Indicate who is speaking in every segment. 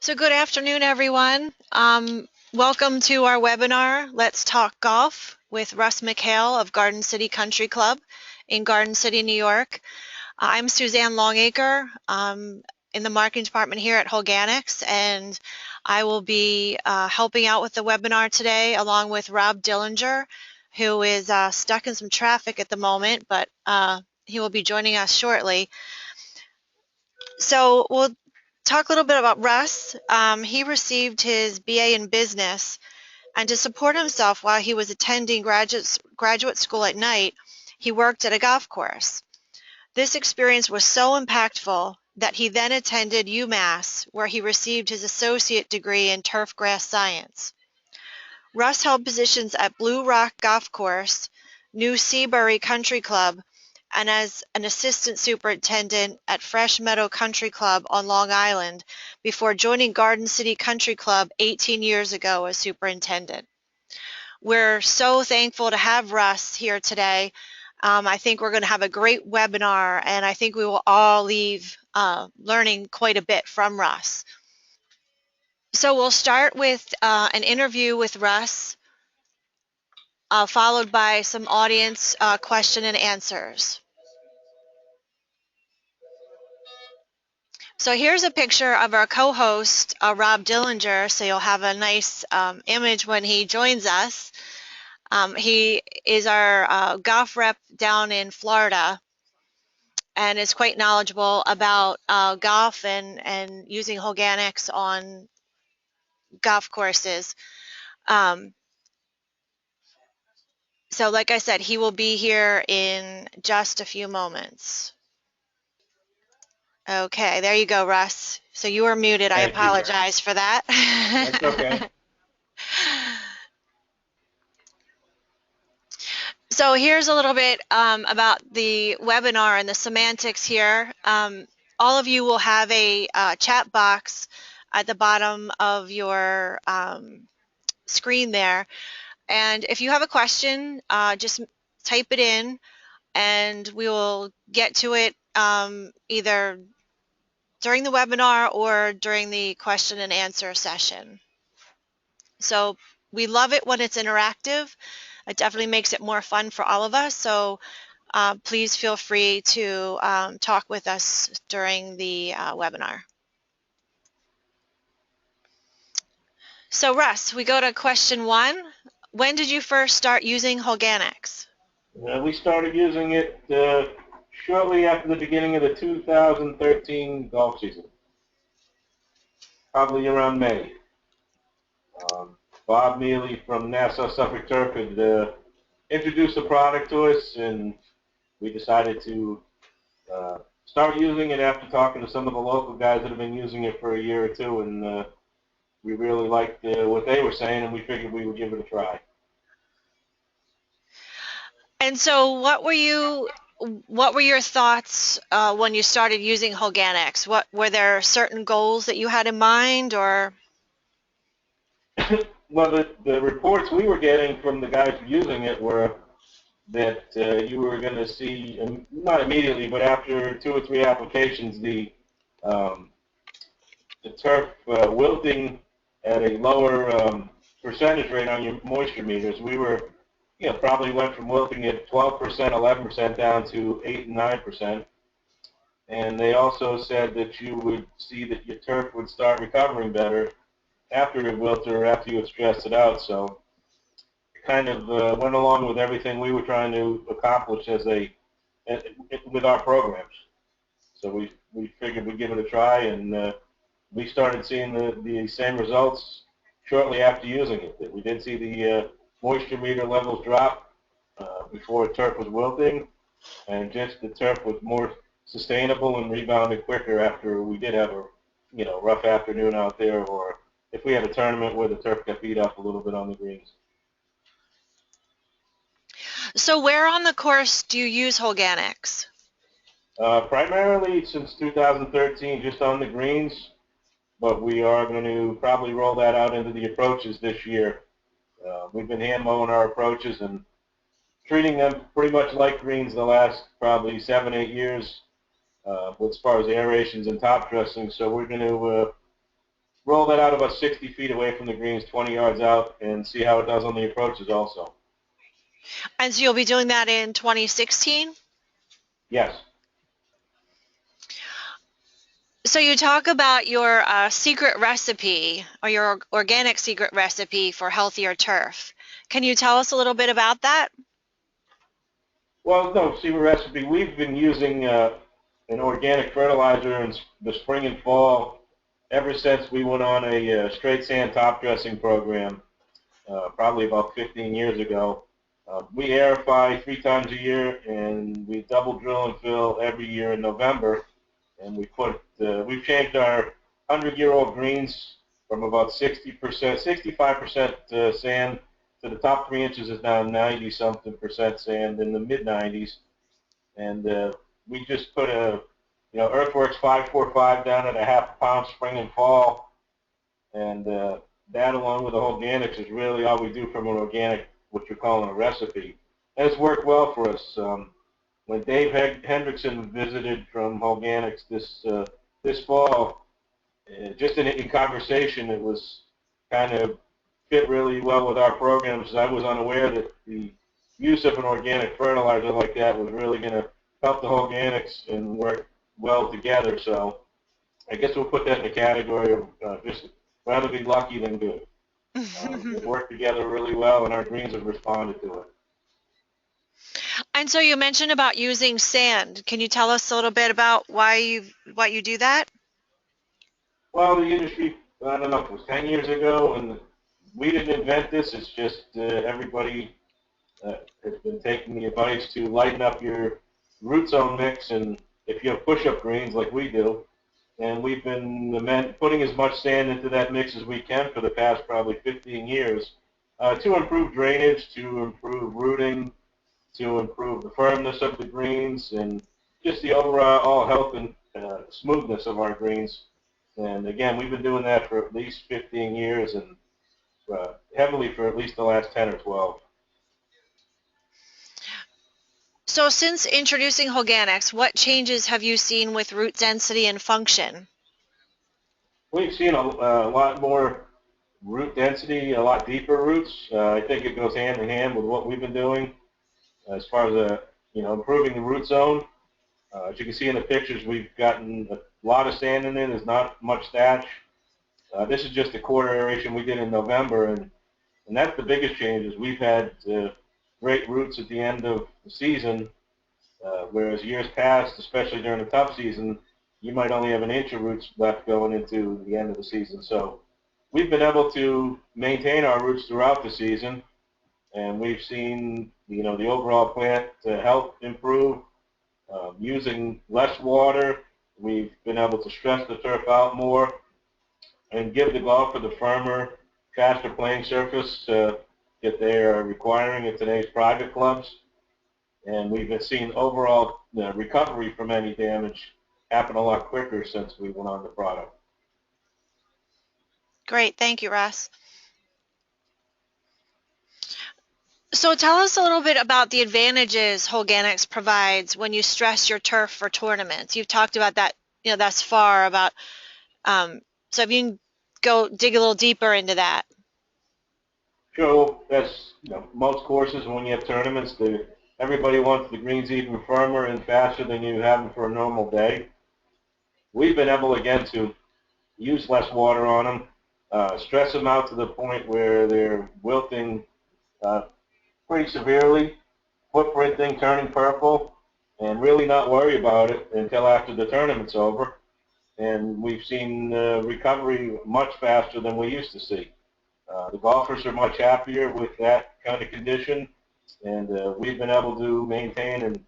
Speaker 1: So good afternoon, everyone. Welcome to our webinar, Let's Talk Golf with Russ MacPhail of Garden City Country Club in Garden City, New York. I'm Suzanne Longacre in the marketing department here at Holganix, and I will be helping out with the webinar today along with Rob Dillinger, who is stuck in some traffic at the moment, but he will be joining us shortly. So we'll talk a little bit about Russ. He received his BA in business, and to support himself while he was attending graduate school at night, he worked at a golf course. This experience was so impactful that he then attended UMass, where he received his associate degree in turfgrass science. Russ held positions at Blue Rock Golf Course, New Seabury Country Club, and as an assistant superintendent at Fresh Meadow Country Club on Long Island before joining Garden City Country Club 18 years ago as superintendent. We're so thankful to have Russ here today. I think we're going to have a great webinar, and I think we will all leave learning quite a bit from Russ. So we'll start with an interview with Russ, followed by some audience question and answers. So here's a picture of our co-host, Rob Dillinger, so you'll have a nice image when he joins us. He is our golf rep down in Florida and is quite knowledgeable about golf and using Holganix on golf courses. So like I said, he will be here in just a few moments. Okay, there you go, Russ. So you were muted. I apologize for that.
Speaker 2: That's okay.
Speaker 1: So here's a little bit about the webinar and the semantics here. All of you will have a chat box at the bottom of your screen there. And if you have a question, just type it in and we will get to it either during the webinar or during the question and answer session. So we love it when it's interactive. It definitely makes it more fun for all of us. So please feel free to talk with us during the webinar. So Russ, we go to question 1. When did you first start using Holganix?
Speaker 2: We started using it shortly after the beginning of the 2013 golf season, probably around May. Bob Mealy from Nassau Suffolk Turf had introduced the product to us, and we decided to start using it after talking to some of the local guys that have been using it for a year or two, and we really liked what they were saying, and we figured we would give it a try.
Speaker 1: And so what were your thoughts when you started using Holganix? Were there certain goals that you had in mind, or?
Speaker 2: Well, the reports we were getting from the guys using it were that you were going to see, not immediately, but after 2 or 3 applications, the turf wilting at a lower percentage rate on your moisture meters. We were, probably went from wilting at 12%, 11% down to 8 and 9%. And they also said that you would see that your turf would start recovering better after it wilted or after you had stressed it out. So it kind of went along with everything we were trying to accomplish with our programs. So we figured we'd give it a try, and we started seeing the same results shortly after using it. That we did see the moisture meter levels drop before turf was wilting, and just the turf was more sustainable and rebounded quicker after we did have a rough afternoon out there, or if we had a tournament where the turf got beat up a little bit on the greens.
Speaker 1: So where on the course do you use Holganix?
Speaker 2: Primarily since 2013, just on the greens, but we are going to probably roll that out into the approaches this year. We've been hand mowing our approaches and treating them pretty much like greens the last probably 7, 8 years as far as aerations and top dressing. So we're going to roll that out about 60 feet away from the greens, 20 yards out, and see how it does on the approaches also.
Speaker 1: And so you'll be doing that in 2016?
Speaker 2: Yes.
Speaker 1: So you talk about your secret recipe or your organic secret recipe for healthier turf. Can you tell us a little bit about that?
Speaker 2: Well, no, see, recipe. We've been using an organic fertilizer in the spring and fall ever since we went on a straight sand top dressing program, probably about 15 years ago. We aerify 3 times a year, and we double drill and fill every year in November. And we've changed our 100-year-old greens from about 60%, 65% sand to the top 3 inches is now 90-something% sand in the mid-90s. And we just put Earthworks 545 down at a half pound spring and fall. And that, along with the Holganix, is really all we do from an organic, what you're calling a recipe. And it's worked well for us. When Dave Hendrickson visited from Holganix this fall, just in conversation, it was kind of fit really well with our programs. I was unaware that the use of an organic fertilizer like that was really going to help the Holganix and work well together. So I guess we'll put that in the category of just rather be lucky than good. It worked together really well, and our greens have responded to it.
Speaker 1: And so you mentioned about using sand. Can you tell us a little bit about why you do that?
Speaker 2: Well, the industry, I don't know, it was 10 years ago, and we didn't invent this. It's just everybody has been taking the advice to lighten up your root zone mix, and if you have push-up greens like we do, and we've been putting as much sand into that mix as we can for the past probably 15 years to improve drainage, to improve rooting, to improve the firmness of the greens, and just the overall health and smoothness of our greens. And again, we've been doing that for at least 15 years, and heavily for at least the last 10 or 12.
Speaker 1: So since introducing Holganix, what changes have you seen with root density and function?
Speaker 2: We've seen a lot more root density, a lot deeper roots. I think it goes hand in hand with what we've been doing as far as improving the root zone. As you can see in the pictures, we've gotten a lot of sand in there. There's not much thatch. This is just a quarter aeration we did in November, and that's the biggest change. Is we've had great roots at the end of the season, whereas years past, especially during the tough season, you might only have an inch of roots left going into the end of the season. So we've been able to maintain our roots throughout the season, and we've seen the overall plant health improve. Using less water, we've been able to stress the turf out more and give the golfer the firmer, faster playing surface that they are requiring in today's private clubs. And we've been seeing overall recovery from any damage happen a lot quicker since we went on the product.
Speaker 1: Great, thank you, Russ. So tell us a little bit about the advantages Holganix provides when you stress your turf for tournaments. You've talked about that, thus far about. So if you can go dig a little deeper into that.
Speaker 2: Sure, that's most courses when you have tournaments, everybody wants the greens even firmer and faster than you have them for a normal day. We've been able again to use less water on them, stress them out to the point where they're wilting pretty severely, footprinting, turning purple, and really not worry about it until after the tournament's over. And we've seen recovery much faster than we used to see. The golfers are much happier with that kind of condition, and we've been able to maintain and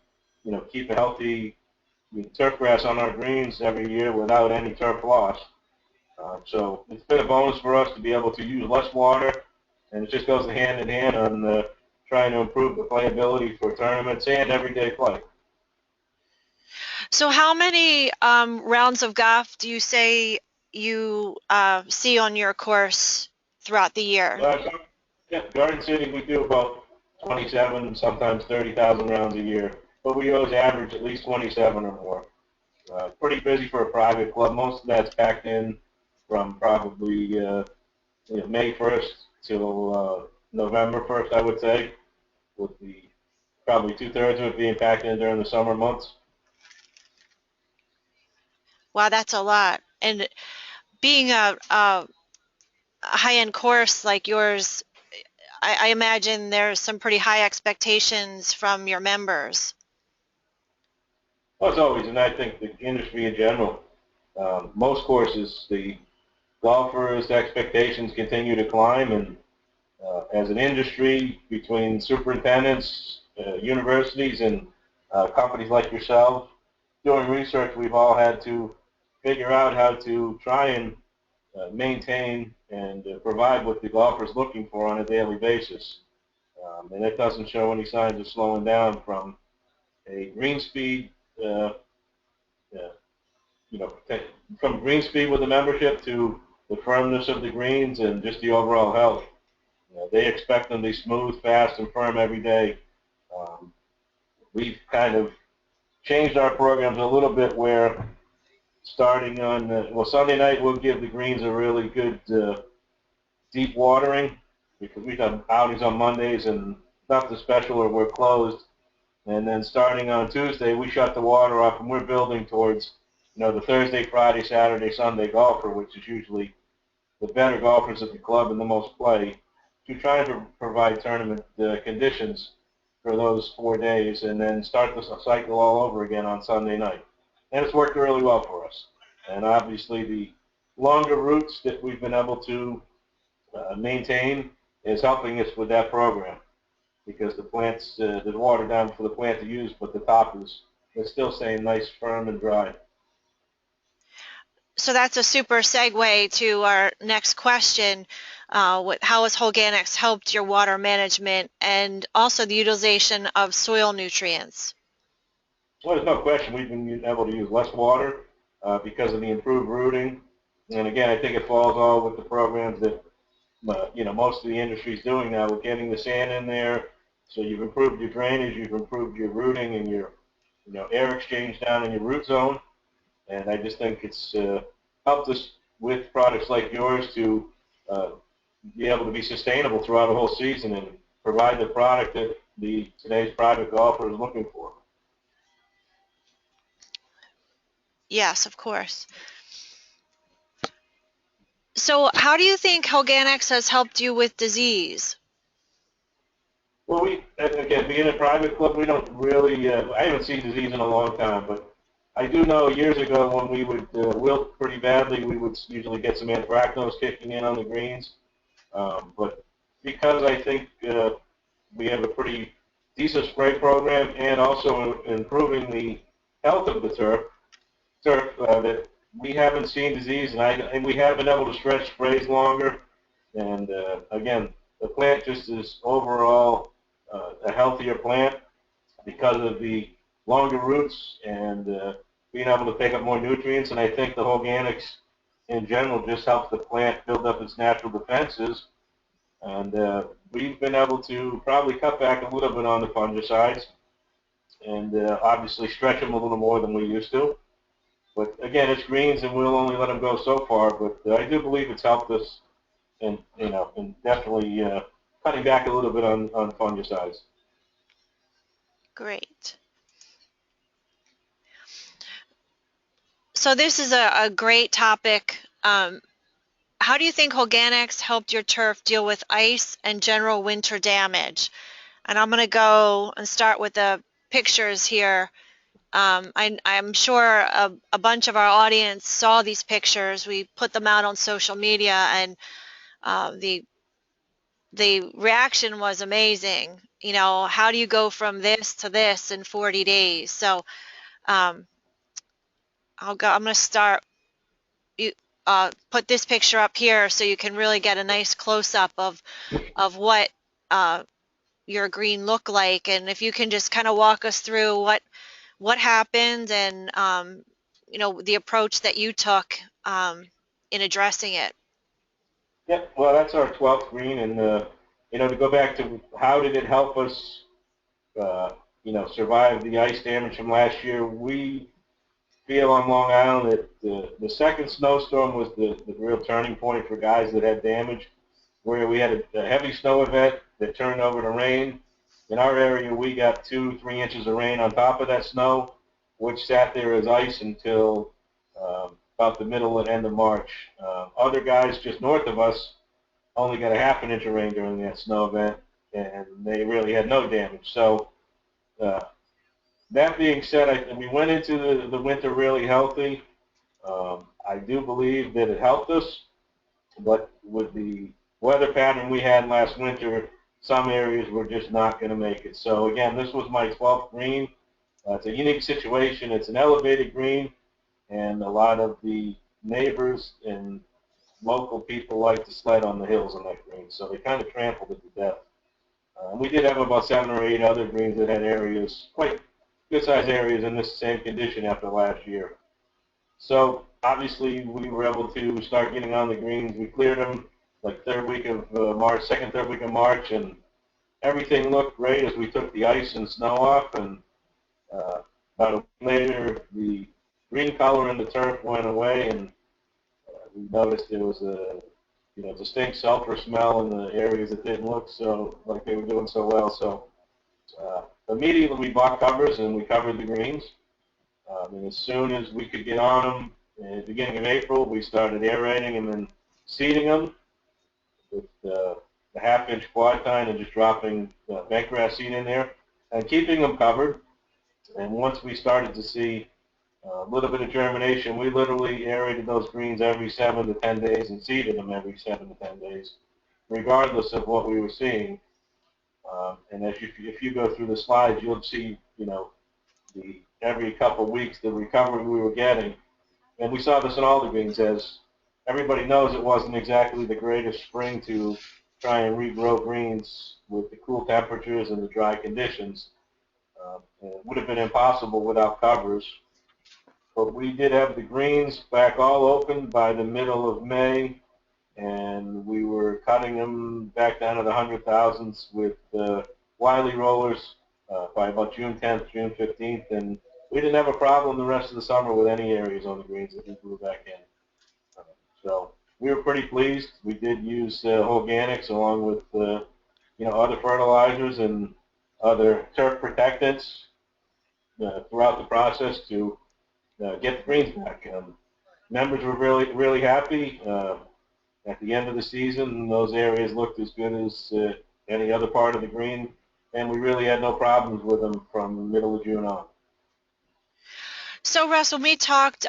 Speaker 2: keep a healthy turf grass on our greens every year without any turf loss. So it's been a bonus for us to be able to use less water, and it just goes hand in hand on trying to improve the playability for tournaments and everyday play.
Speaker 1: So how many rounds of golf do you say you see on your course throughout the year?
Speaker 2: Garden City, we do about 27, sometimes 30,000 rounds a year, but we always average at least 27 or more. Pretty busy for a private club. Most of that's packed in from probably May 1st till November 1st, I would say, with the probably 2/3 of it being packed in during the summer months.
Speaker 1: Wow, that's a lot. And being a high-end course like yours, I imagine there's some pretty high expectations from your members.
Speaker 2: Well, as always, and I think the industry in general, most courses, the golfers' expectations continue to climb, and as an industry, between superintendents, universities, and companies like yourself, doing research, we've all had to figure out how to try and maintain and provide what the golfer's looking for on a daily basis. And it doesn't show any signs of slowing down from a green speed, uh, uh, you know, from green speed with the membership to the firmness of the greens and just the overall health. They expect them to be smooth, fast, and firm every day. Um, we've kind of changed our programs a little bit where starting on, Sunday night we'll give the greens a really good deep watering because we've done outings on Mondays and nothing special or we're closed. And then starting on Tuesday, we shut the water off and we're building towards, the Thursday, Friday, Saturday, Sunday golfer, which is usually the better golfers at the club and the most play, to try to provide tournament conditions for those 4 days and then start the cycle all over again on Sunday night. And it's worked really well for us. And obviously the longer routes that we've been able to maintain is helping us with that program because the plants, the water down for the plant to use, but the top is still staying nice, firm, and dry.
Speaker 1: So that's a super segue to our next question. How has Holganix helped your water management and also the utilization of soil nutrients?
Speaker 2: Well, there's no question we've been able to use less water because of the improved rooting. And again, I think it falls all with the programs that most of the industry is doing now. We're getting the sand in there, so you've improved your drainage, you've improved your rooting and your air exchange down in your root zone. And I just think it's helped us with products like yours to be able to be sustainable throughout the whole season and provide the product that today's private golfer is looking for.
Speaker 1: Yes, of course. So how do you think Holganix has helped you with disease?
Speaker 2: Well, again, being a private club, we don't really, I haven't seen disease in a long time, but I do know years ago when we would wilt pretty badly, we would usually get some anthracnose kicking in on the greens. But because I think we have a pretty decent spray program and also improving the health of the turf that we haven't seen disease, and we have been able to stretch sprays longer. And again, the plant just is overall a healthier plant because of the longer roots and being able to pick up more nutrients. And I think the Holganix in general just helps the plant build up its natural defenses. And we've been able to probably cut back a little bit on the fungicides and obviously stretch them a little more than we used to. But again, it's greens, and we'll only let them go so far. But I do believe it's helped us, and definitely cutting back a little bit on fungicides.
Speaker 1: Great. So this is a great topic. How do you think Holganix helped your turf deal with ice and general winter damage? And I'm going to go and start with the pictures here. I'm sure a bunch of our audience saw these pictures. We put them out on social media, and the reaction was amazing. How do you go from this to this in 40 days? So I'm going to start. Put this picture up here so you can really get a nice close-up of what your green looked like, and if you can just kind of walk us through what happened and the approach that you took in addressing it.
Speaker 2: Yep. Well, that's our 12th green, and to go back to how did it help us, survive the ice damage from last year? We feel on Long Island that the second snowstorm was the real turning point for guys that had damage, where we had a heavy snow event that turned over to rain. In our area, we got 2-3 inches of rain on top of that snow, which sat there as ice until about the middle and end of March. Other guys just north of us only got a half an inch of rain during that snow event, and they really had no damage. So uh, that being said, we went into the winter really healthy. I do believe that it helped us, but with the weather pattern we had last winter, some areas were just not going to make it. So again, this was my 12th green. It's a unique situation. It's an elevated green, and a lot of the neighbors and local people like to sled on the hills on that green, so they kind of trampled it to death. We did have about 7 or 8 other greens that had areas, quite good-sized areas in this same condition after last year. So obviously we were able to start getting on the greens. We cleared them like third week of March, third week of March, and everything looked great as we took the ice and snow off. And about a week later, the green color in the turf went away, and we noticed there was a distinct sulfur smell in the areas that didn't look so like they were doing so well. So immediately we bought covers and we covered the greens. And as soon as we could get on them, at the beginning of April, we started aerating and then seeding them with the half-inch quad tine and just dropping bent grass seed in there and keeping them covered. And once we started to see a little bit of germination, we literally aerated those greens every 7 to 10 days and seeded them every 7 to 10 days, regardless of what we were seeing. And if you go through the slides, you'll see, every couple of weeks the recovery we were getting. And we saw this in all the greens, as everybody knows it wasn't exactly the greatest spring to try and regrow greens with the cool temperatures and the dry conditions. It would have been impossible without covers. But we did have the greens back all open by the middle of May, and we were cutting them back down to the 100,000s with Wiley rollers by about June 10th, June 15th, and we didn't have a problem the rest of the summer with any areas on the greens that we grew back in. So we were pretty pleased. We did use Holganix along with other fertilizers and other turf protectants throughout the process to get the greens back. Members were really happy. At the end of the season, those areas looked as good as any other part of the green, and we really had no problems with them from the middle of June on.
Speaker 1: So Russ, when we talked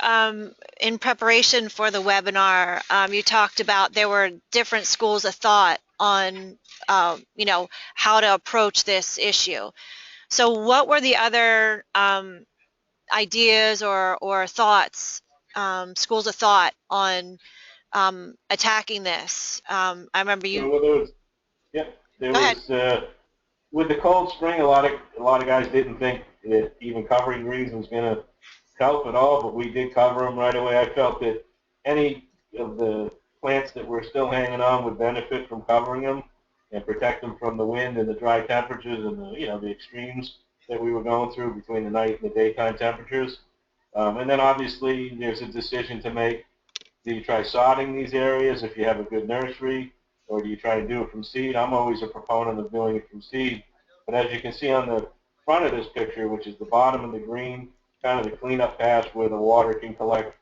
Speaker 1: in preparation for the webinar, you talked about there were different schools of thought on, how to approach this issue. So what were the other ideas or thoughts, schools of thought on attacking this? I remember you.
Speaker 2: There
Speaker 1: Go ahead.
Speaker 2: was with the cold spring, a lot of guys didn't think that even covering greens was going to help at all, but we did cover them right away. I felt that any of the plants that were still hanging on would benefit from covering them and protect them from the wind and the dry temperatures and the extremes that we were going through between the night and the daytime temperatures. And then obviously there's a decision to make. Do you try sodding these areas if you have a good nursery, or do you try to do it from seed? I'm always a proponent of doing it from seed. But as you can see on the front of this picture, which is the bottom of the green, kind of the cleanup pass where the water can collect,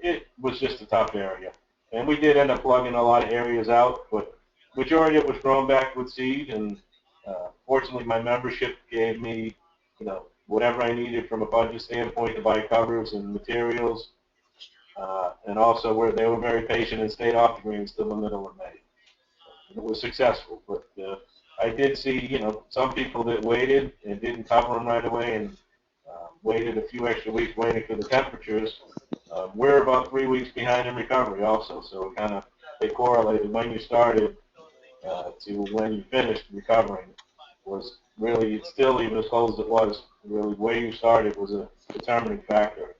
Speaker 2: it was just a tough area. And we did end up plugging a lot of areas out, but majority of it was grown back with seed. And fortunately, my membership gave me, whatever I needed from a budget standpoint to buy covers and materials. And also where they were very patient and stayed off the greens till the middle of May. It was successful, but I did see, some people that waited and didn't cover them right away and waited a few extra weeks waiting for the temperatures. We're about 3 weeks behind in recovery also, so they correlated when you started to when you finished recovering was really still even as cold as it was. Really, where you started was a determining factor.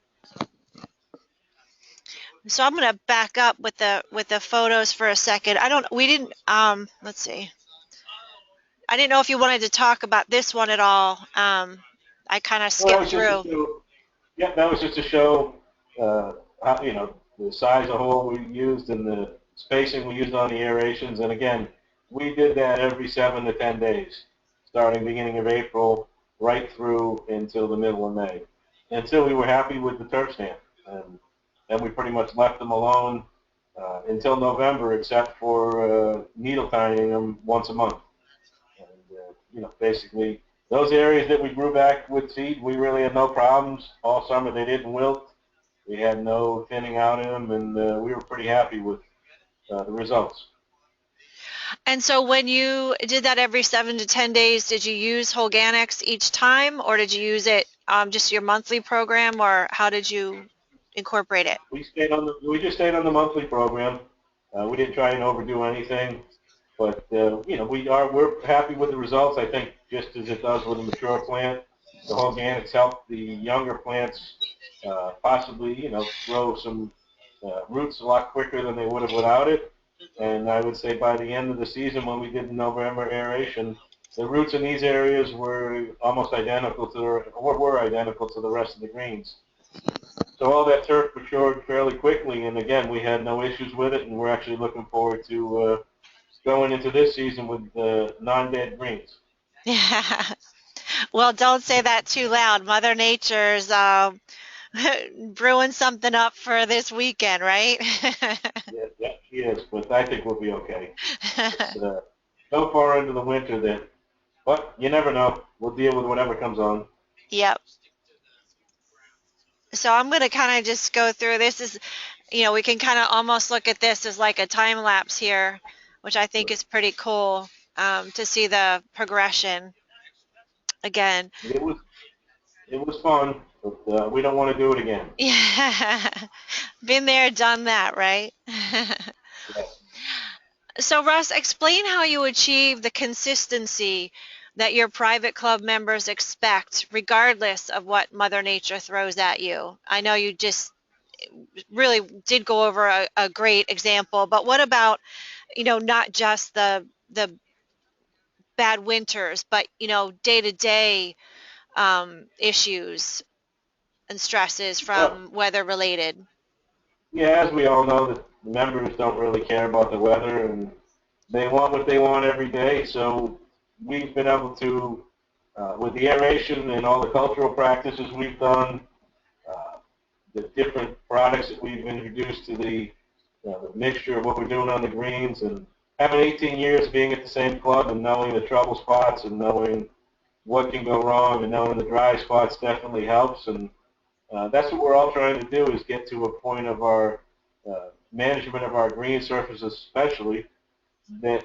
Speaker 1: So I'm going to back up with the photos for a second. Let's see. I didn't know if you wanted to talk about this one at all. I kind of skipped through.
Speaker 2: Yeah, that was just to show, how, you know, the size of hole we used and the spacing we used on the aerations. And again, we did that every 7 to 10 days, starting beginning of April right through until the middle of May, until we were happy with the turf stand. And then we pretty much left them alone until November, except for needle tidying them once a month. And, you know, basically, those areas that we grew back with seed, we really had no problems. All summer they didn't wilt. We had no thinning out in them, and we were pretty happy with the results.
Speaker 1: And so when you did that every 7 to 10 days, did you use Holganix each time, or did you use it just your monthly program, or how did you incorporate it?
Speaker 2: We just stayed on the monthly program. We didn't try and overdo anything, but you know, we're happy with the results. I think just as it does with a mature plant, the organics help the younger plants possibly, you know, grow some roots a lot quicker than they would have without it. And I would say by the end of the season, when we did the November aeration, the roots in these areas were almost identical to, or were identical to the rest of the greens. So all that turf matured fairly quickly, and again, we had no issues with it, and we're actually looking forward to going into this season with non-dead greens.
Speaker 1: Yeah. Well, don't say that too loud. Mother Nature's brewing something up for this weekend, right?
Speaker 2: Yeah, yeah, she is, but I think we'll be okay. It's so far into the winter that, but you never know. We'll deal with whatever comes on.
Speaker 1: Yep. So I'm going to kind of just go through this is, we can kind of almost look at this as like a time lapse here, which I think is pretty cool to see the progression again.
Speaker 2: It was it was fun, but we don't want to do it again.
Speaker 1: Yeah. Been there, done that, right?
Speaker 2: Yes.
Speaker 1: So, Russ, explain how you achieve the consistency that your private club members expect, regardless of what Mother Nature throws at you. I know you just really did go over a great example, but what about, not just the bad winters, but day to day issues and stresses
Speaker 2: Well,
Speaker 1: from weather related.
Speaker 2: yeah, as we all know, the members don't really care about the weather, and they want what they want every day. So we've been able to, with the aeration and all the cultural practices we've done, uh, the different products that we've introduced to the mixture of what we're doing on the greens, and having 18 years being at the same club and knowing the trouble spots and knowing what can go wrong and knowing the dry spots definitely helps. And that's what we're all trying to do, is get to a point of our management of our green surfaces especially, that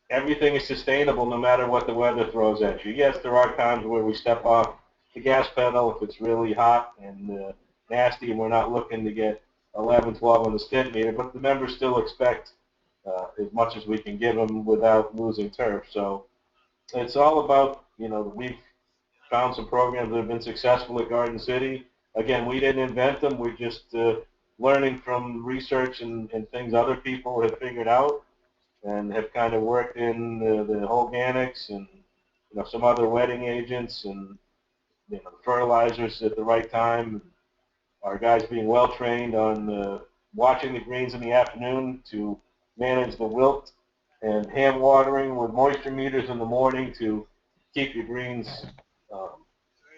Speaker 2: everything is sustainable no matter what the weather throws at you. Yes, there are times where we step off the gas pedal if it's really hot and nasty and we're not looking to get 11, 12 on the stint meter, but the members still expect as much as we can give them without losing turf. So it's all about, you know, we've found some programs that have been successful at Garden City. Again, we didn't invent them. We're just learning from research and things other people have figured out and have kind of worked in the Holganix and, you know, some other wetting agents and, you know, fertilizers at the right time. Our guys being well trained on watching the greens in the afternoon to manage the wilt, and hand watering with moisture meters in the morning to keep your greens, um,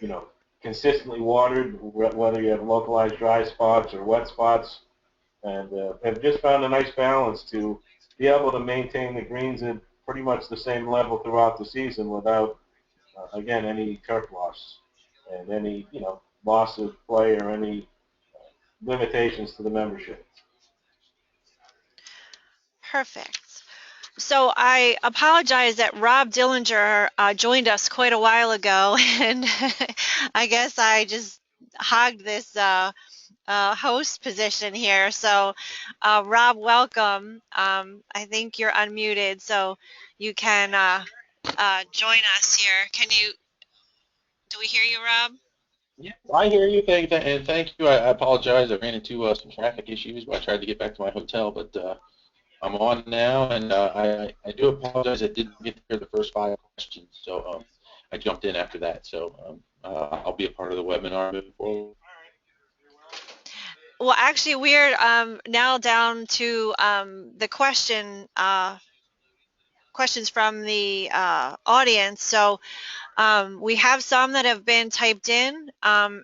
Speaker 2: you know, consistently watered, whether you have localized dry spots or wet spots, and have just found a nice balance to be able to maintain the greens at pretty much the same level throughout the season without, again, any turf loss and any, you know, loss of play or any limitations to the membership.
Speaker 1: Perfect. So I apologize that Rob Dillinger joined us quite a while ago, and I guess I just hogged this host position here. So, Rob, welcome. I think you're unmuted, so you can join us here. Do we hear you, Rob?
Speaker 3: Yeah, I hear you. And thank you. I apologize. I ran into some traffic issues while I tried to get back to my hotel, but I'm on now, and I do apologize. I didn't get to hear the first 5 questions, so I jumped in after that. So I'll be a part of the webinar moving forward.
Speaker 1: Well, actually, we're now down to the questions from the audience. So we have some that have been typed in.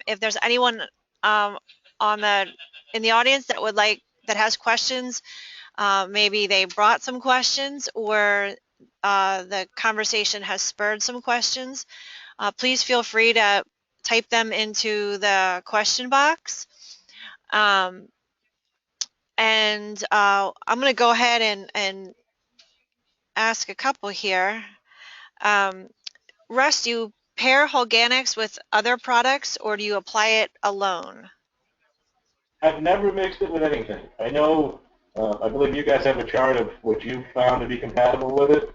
Speaker 1: If there's anyone um, on the in the audience that has questions, maybe they brought some questions, or the conversation has spurred some questions. Please feel free to type them into the question box. Um, and I'm going to go ahead and ask a couple here. Um, Russ, do you pair Holganix with other products, or do you apply it alone?
Speaker 2: I've never mixed it with anything. I know, I believe you guys have a chart of what you found to be compatible with it,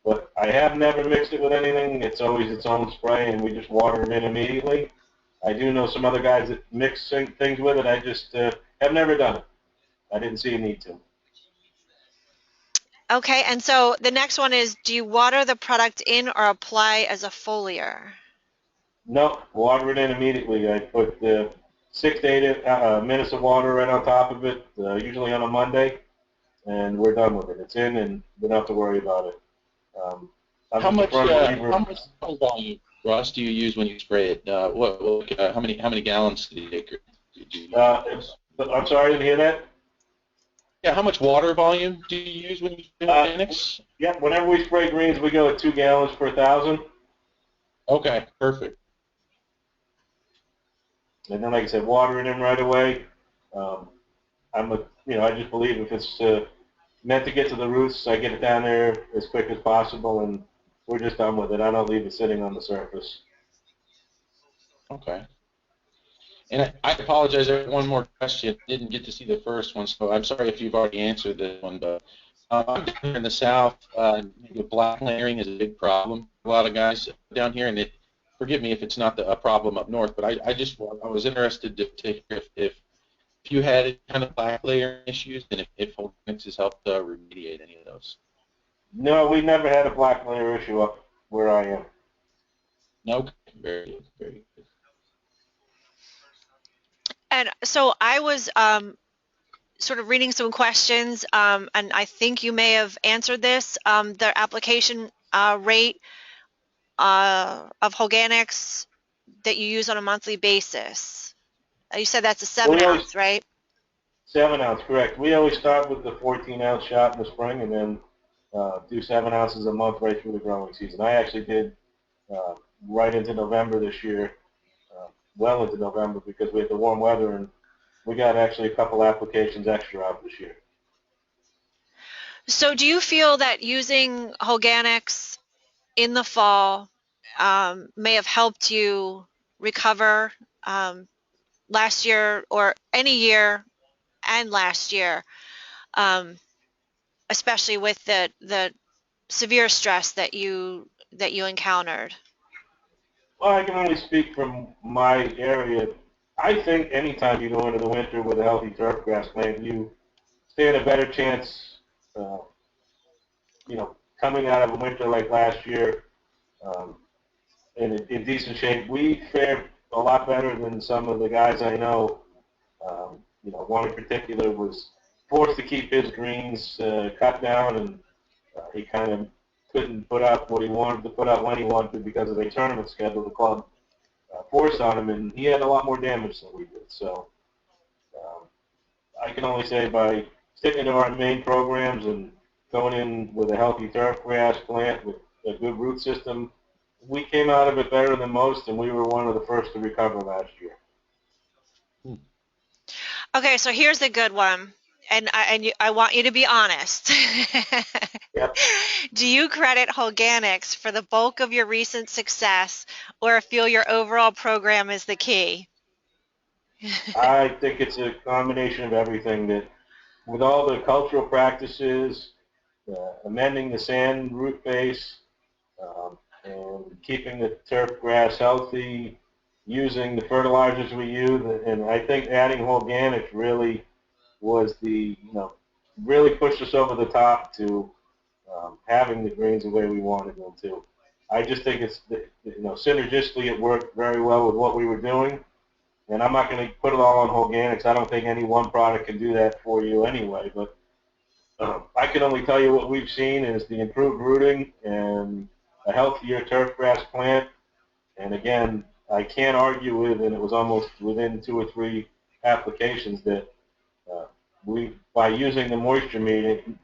Speaker 2: but I have never mixed it with anything. It's always its own spray, and we just water it in immediately. I do know some other guys that mix things with it. I just have never done it. I didn't see a need to.
Speaker 1: Okay, and so the next one is, do you water the product in or apply as a foliar?
Speaker 2: No, water it in immediately. I put 6 to 8 minutes of water right on top of it, usually on a Monday, and we're done with it. It's in, and we don't have to worry about it. I'm
Speaker 3: How
Speaker 2: just a
Speaker 3: much
Speaker 2: firm believer.
Speaker 3: how much volume, Ross, do you use when you spray it? How many gallons do you take?
Speaker 2: I'm sorry, I didn't hear that.
Speaker 3: Yeah, how much water volume do you use when you spray organics?
Speaker 2: Yeah, whenever we spray greens, we go at 2 gallons per 1,000.
Speaker 3: Okay, perfect.
Speaker 2: And then, like I said, water it in right away. I just believe if it's meant to get to the roots, I get it down there as quick as possible, and we're just done with it. I don't leave it sitting on the surface.
Speaker 3: Okay. And I apologize, I have one more question. Didn't get to see the first one, so I'm sorry if you've already answered this one, but I'm down here in the south. Black layering is a big problem. A lot of guys down here, and forgive me if it's not a problem up north, but I was interested to hear if you had any kind of black layering issues, and if Holganix has helped remediate any of those.
Speaker 2: No, we never had a black layer issue up where I am.
Speaker 3: No, very good, very good.
Speaker 1: And so I was sort of reading some questions, and I think you may have answered this. The application rate of Holganix that you use on a monthly basis. You said that's a
Speaker 2: Well,
Speaker 1: 7 ounce, right?
Speaker 2: 7 ounce, correct. We always start with the 14-ounce shot in the spring, and then do 7 ounces a month right through the growing season. I actually did right into November this year, well into November, because we had the warm weather, and we got actually a couple applications extra out this year.
Speaker 1: So do you feel that using Holganix in the fall may have helped you recover last year, or any year and last year, um, especially with the severe stress that you encountered?
Speaker 2: Well, I can only speak from my area. I think anytime you go into the winter with a healthy turf grass plant, you stand a better chance, uh, coming out of a winter like last year, um, in decent shape. We fared a lot better than some of the guys I know. One in particular was forced to keep his greens cut down, and he kind of couldn't put up what he wanted to put up when he wanted to because of a tournament schedule the club forced on him, and he had a lot more damage than we did. So um, I can only say by sticking to our main programs and going in with a healthy turf grass plant with a good root system, we came out of it better than most, and we were one of the first to recover last year.
Speaker 1: Okay, so here's a good one, and I want you to be honest.
Speaker 2: Yep.
Speaker 1: Do you credit Holganix for the bulk of your recent success, or feel your overall program is the key?
Speaker 2: I think it's a combination of everything. That with all the cultural practices, amending the sand root base, and keeping the turf grass healthy, using the fertilizers we use, and I think adding Holganix really was really pushed us over the top to having the greens the way we wanted them to. I just think it's, synergistically it worked very well with what we were doing, And I'm not going to put it all on Holganix. I don't think any one product can do that for you anyway. But I can only tell you what we've seen is the improved rooting and a healthier turf grass plant. And again, I can't argue with, and it was almost within 2 or 3 applications that by using the moisture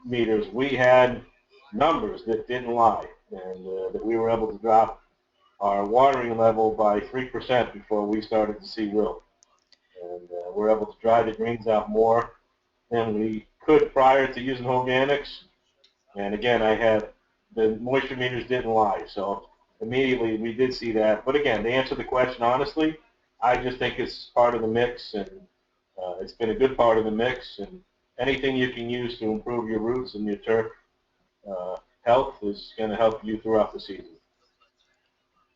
Speaker 2: meters, we had numbers that didn't lie, and that we were able to drop our watering level by 3% before we started to see wilt. And we're able to dry the greens out more than we could prior to using Holganix. And again, I had the moisture meters didn't lie, so immediately we did see that. But again, to answer the question honestly, I just think it's part of the mix, and it's been a good part of the mix. And anything you can use to improve your roots and your turf health is going to help you throughout the season.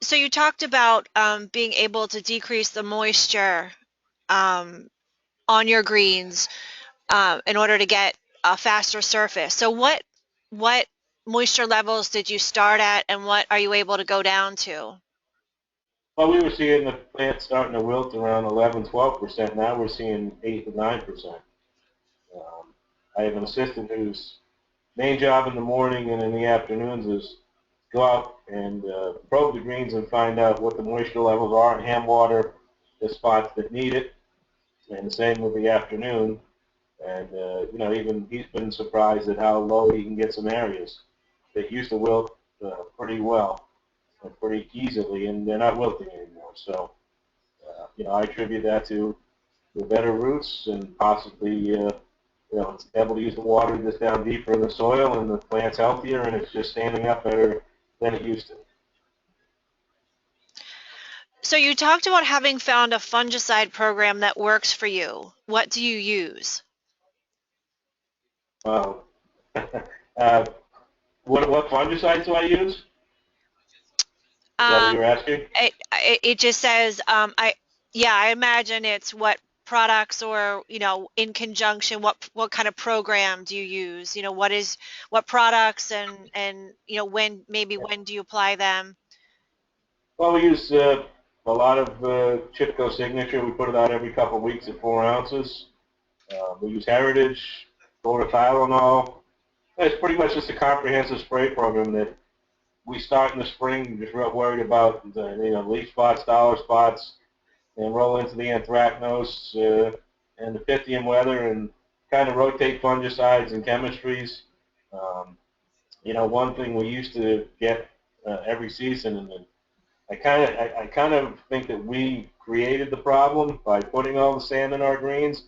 Speaker 1: So you talked about being able to decrease the moisture on your greens in order to get a faster surface. So what moisture levels did you start at, and what are you able to go down to?
Speaker 2: Well, we were seeing the plants starting to wilt around 11, 12%. Now we're seeing 8 to 9%. I have an assistant whose main job in the morning and in the afternoons is go out and probe the greens and find out what the moisture levels are and hand water the spots that need it. And the same with the afternoon. And, even he's been surprised at how low he can get some areas that used to wilt pretty well and pretty easily, and they're not wilting anymore. So, I attribute that to the better roots and possibly, it's able to use the water that's down deeper in the soil, and the plant's healthier, and it's just standing up better than it used to.
Speaker 1: So you talked about having found a fungicide program that works for you. What do you use?
Speaker 2: Wow. uh, what fungicides do I use? Is that what you're asking?
Speaker 1: It just says I imagine it's what products, or in conjunction, what kind of program do you use? What products, and when do you apply them?
Speaker 2: Well, we use a lot of Chipco Signature. We put it out every couple of weeks at 4 ounces. We use Heritage, Tylenol. It's pretty much just a comprehensive spray program that we start in the spring, just real worried about the leaf spots, dollar spots, and roll into the anthracnose and the Pythium weather, and kind of rotate fungicides and chemistries. One thing we used to get every season, and I kind of think that we created the problem by putting all the sand in our greens.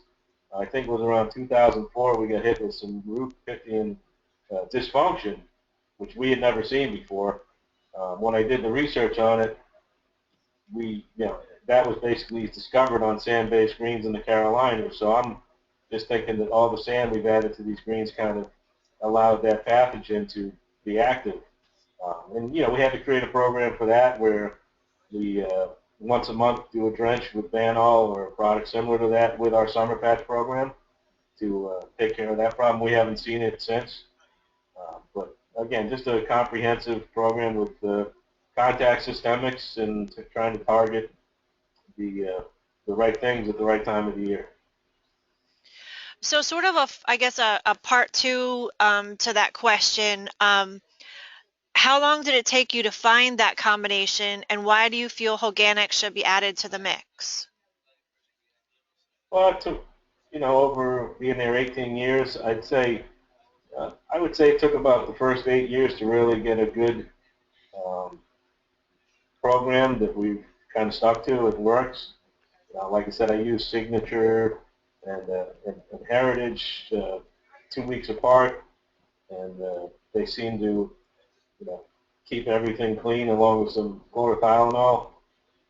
Speaker 2: I think it was around 2004 we got hit with some root Pythium dysfunction, which we had never seen before. When I did the research on it, that was basically discovered on sand-based greens in the Carolinas. So I'm just thinking that all the sand we've added to these greens kind of allowed that pathogen to be active. And we had to create a program for that where we once a month do a drench with Banol or a product similar to that with our summer patch program to take care of that problem. We haven't seen it since. But again, just a comprehensive program with contact systemics and trying to target the right things at the right time of the year.
Speaker 1: So sort of a part two to that question. How long did it take you to find that combination, and why do you feel Holganix should be added to the mix?
Speaker 2: Well, it took, over being there 18 years, I would say it took about the first 8 years to really get a good program that we've kind of stuck to. It works. Like I said, I use Signature and Heritage 2 weeks apart, and they seem to, keep everything clean along with some Tylenol.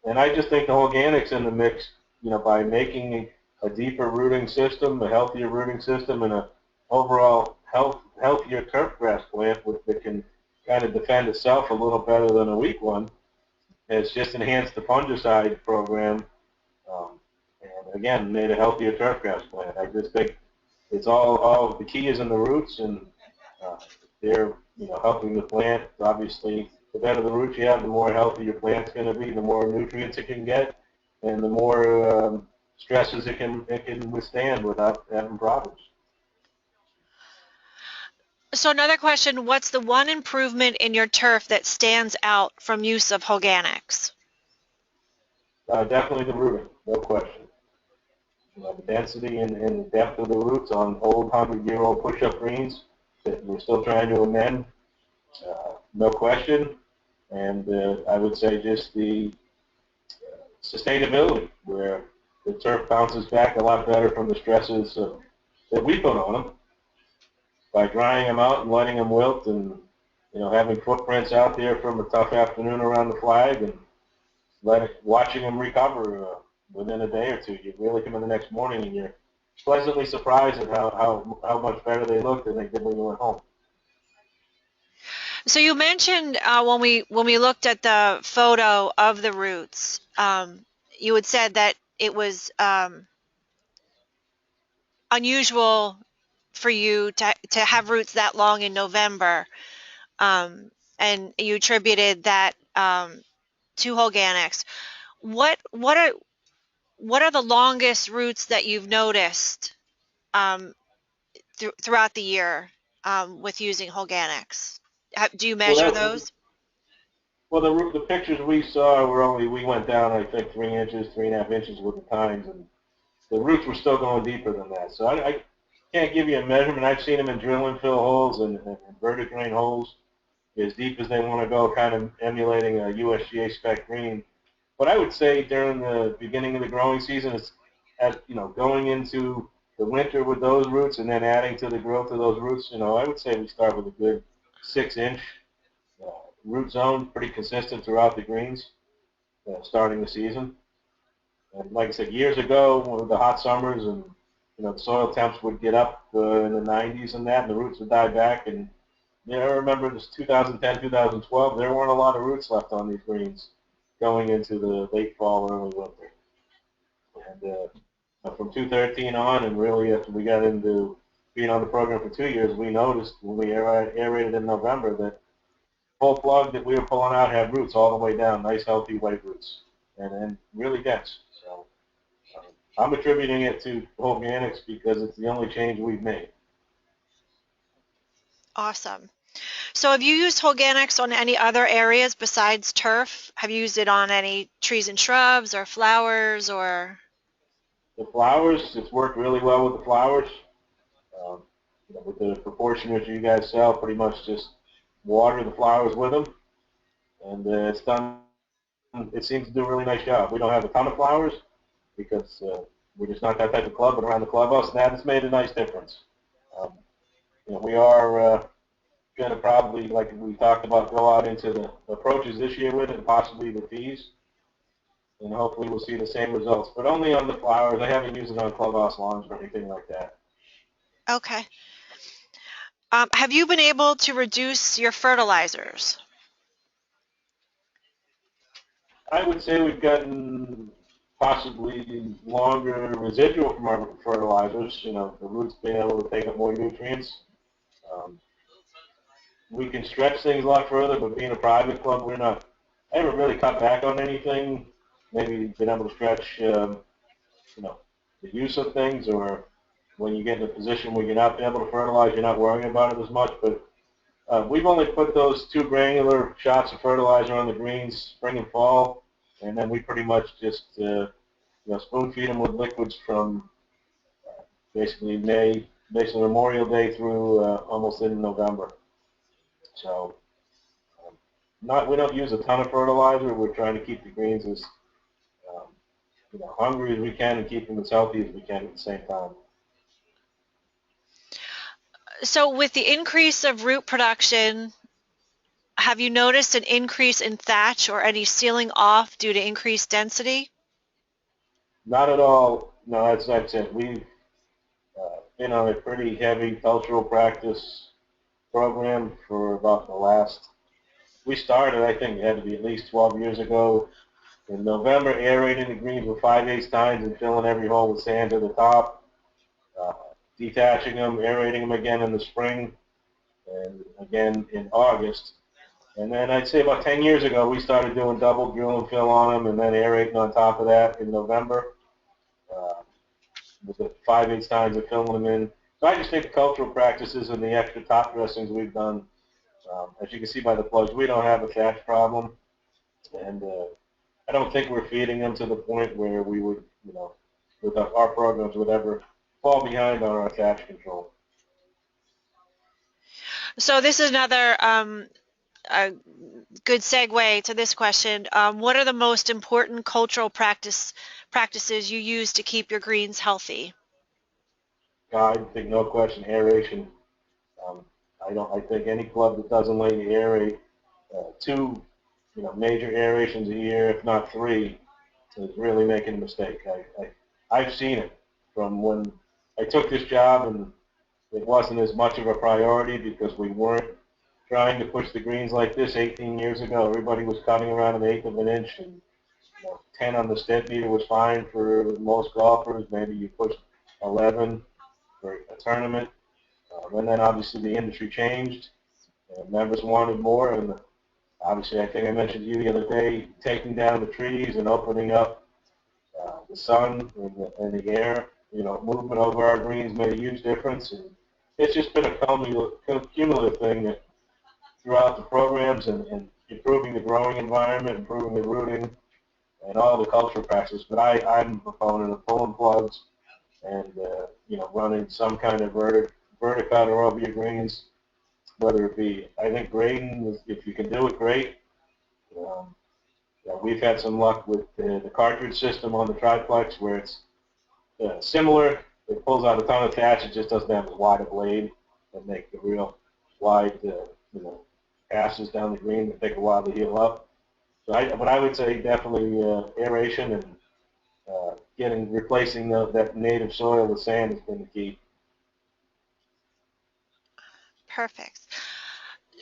Speaker 2: And I just think the Holganix in the mix, by making a deeper rooting system, a healthier rooting system, and a overall healthier turf grass plant that can kind of defend itself a little better than a weak one, has just enhanced the fungicide program, and again made a healthier turf grass plant. I just think it's all the key is in the roots, and they're helping the plant. Obviously, the better the roots you have, the more healthy your plant's going to be, the more nutrients it can get, and the more stresses it can withstand without having problems.
Speaker 1: So another question, what's the one improvement in your turf that stands out from use of Holganix?
Speaker 2: Definitely the rooting, no question. The density and the depth of the roots on old 100-year-old push-up greens that we're still trying to amend, no question. And I would say just the sustainability, where the turf bounces back a lot better from the stresses that we put on them by drying them out and letting them wilt, and having footprints out there from a tough afternoon around the flag, and watching them recover within a day or two. You really come in the next morning and you're pleasantly surprised at how much better they looked than they did when you went home.
Speaker 1: So you mentioned when we looked at the photo of the roots, you had said that it was unusual for you to have roots that long in November, and you attributed that to Holganix. What are the longest roots that you've noticed throughout the year with using Holganix? Do you measure those?
Speaker 2: Well, the pictures we saw we went down, I think, 3 inches, 3.5 inches with the tines, and the roots were still going deeper than that. So I can't give you a measurement. I've seen them in drill and fill holes and inverted drain holes as deep as they want to go, kind of emulating a USGA spec green. But I would say during the beginning of the growing season, it's going into the winter with those roots and then adding to the growth of those roots. I would say we start with a good 6-inch root zone, pretty consistent throughout the greens, starting the season. And like I said, years ago, with the hot summers and the soil temps would get up in the 90s and that, and the roots would die back. And I remember this 2010, 2012, there weren't a lot of roots left on these greens going into the late fall, early winter. And from 2013 on, and really after we got into being on the program for 2 years, we noticed when we aerated in November that the whole plug that we were pulling out had roots all the way down, nice healthy white roots, and really dense. So I'm attributing it to Holganix because it's the only change we've made.
Speaker 1: Awesome. So have you used Holganix on any other areas besides turf? Have you used it on any trees and shrubs or flowers or?
Speaker 2: The flowers, it's worked really well with the flowers. With the proportion that you guys sell, pretty much just water the flowers with them, and it's done. It seems to do a really nice job. We don't have a ton of flowers because we're just not that type of club, but around the clubhouse, that has made a nice difference. We are going to probably, like we talked about, go out into the approaches this year with it, and possibly the tees, and hopefully we'll see the same results, but only on the flowers. I haven't used it on clubhouse lawns or anything like that.
Speaker 1: Okay. Have you been able to reduce your fertilizers?
Speaker 2: I would say we've gotten possibly longer residual from our fertilizers, the roots being able to take up more nutrients. We can stretch things a lot further, but being a private club, I haven't really cut back on anything. Maybe been able to stretch, the use of things, or when you get in a position where you're not able to fertilize, you're not worrying about it as much. But we've only put those 2 granular shots of fertilizer on the greens spring and fall, and then we pretty much just spoon feed them with liquids from basically Memorial Day through almost in November. So we don't use a ton of fertilizer. We're trying to keep the greens as hungry as we can and keep them as healthy as we can at the same time.
Speaker 1: So with the increase of root production, have you noticed an increase in thatch or any sealing off due to increased density?
Speaker 2: Not at all. No, that's it. We've been on a pretty heavy cultural practice program for about the last, we started, I think it had to be at least 12 years ago, in November, aerating the greens with 5/8 tines and filling every hole with sand to the top, detaching them, aerating them again in the spring, and again in August. And then I'd say about 10 years ago, we started doing double drill and fill on them and then aerating on top of that in November uh, with the 5/8 times of filling them in. So I just think the cultural practices and the extra top dressings we've done, as you can see by the plugs, we don't have a thatch problem. And I don't think we're feeding them to the point where we would, with our programs would ever fall behind on our thatch control.
Speaker 1: So this is another a good segue to this question. What are the most important cultural practices you use to keep your greens healthy?
Speaker 2: I think no question aeration. Um, I think any club that doesn't let you aerate two, major aerations a year, if not three, is really making a mistake. I've seen it from when I took this job, and it wasn't as much of a priority because we weren't trying to push the greens like this 18 years ago. Everybody was cutting around an eighth of an inch, and 10 on the step meter was fine for most golfers. Maybe you pushed 11 for a tournament. And then obviously the industry changed. Members wanted more, and obviously I think I mentioned to you the other day, taking down the trees and opening up the sun and the air, movement over our greens made a huge difference. And it's just been a cumulative thing that throughout the programs and improving the growing environment, improving the rooting, and all the cultural practices. But I'm a proponent of pulling plugs and, running some kind of verticut or over your greens, whether it be, I think grading, if you can do it, great. Um, we've had some luck with the cartridge system on the triplex where it's similar. It pulls out a ton of thatch. It just doesn't have as wide a blade and make the real wide, passes down the green that take a while to heal up. So but I would say definitely aeration and replacing that native soil with sand has been the key.
Speaker 1: Perfect.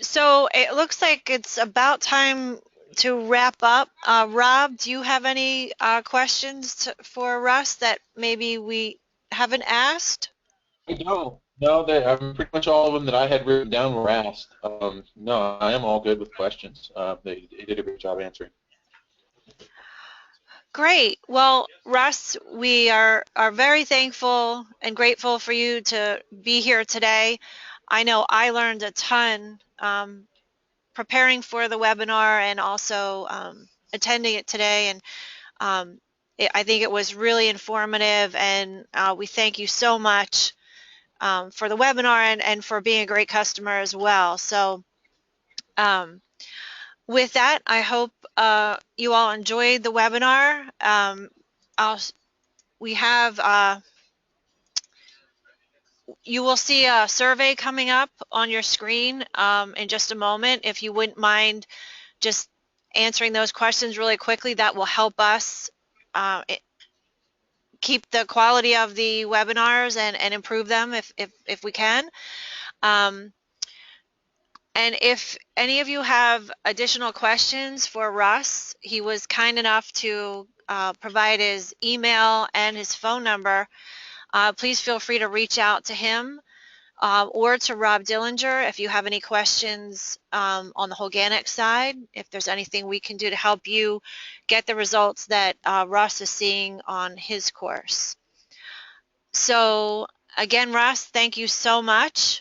Speaker 1: So it looks like it's about time to wrap up. Rob, do you have any questions for Russ that maybe we haven't asked?
Speaker 3: I don't. No, pretty much all of them that I had written down were asked. No, I am all good with questions. They did a great job answering.
Speaker 1: Great. Well, Russ, we are very thankful and grateful for you to be here today. I know I learned a ton preparing for the webinar and also attending it today. And I think it was really informative, and we thank you so much for the webinar and for being a great customer as well. So with that, I hope you all enjoyed the webinar. We have, you will see a survey coming up on your screen in just a moment. If you wouldn't mind just answering those questions really quickly, that will help us keep the quality of the webinars and improve them if we can. And if any of you have additional questions for Russ, he was kind enough to provide his email and his phone number. Please feel free to reach out to him or to Rob Dillinger if you have any questions on the Holganix side, if there's anything we can do to help you get the results that Russ is seeing on his course. So again, Russ, thank you so much.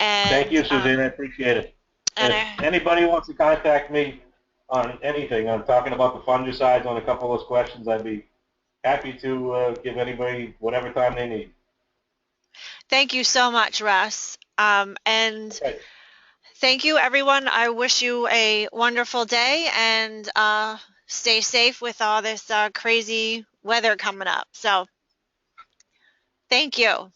Speaker 1: And,
Speaker 2: thank you, Suzanne. I appreciate it. And if anybody wants to contact me on anything, I'm talking about the fungicides on a couple of those questions, I'd be happy to give anybody whatever time they need.
Speaker 1: Thank you so much, Russ. And okay. Thank you, everyone. I wish you a wonderful day, and stay safe with all this crazy weather coming up. So thank you.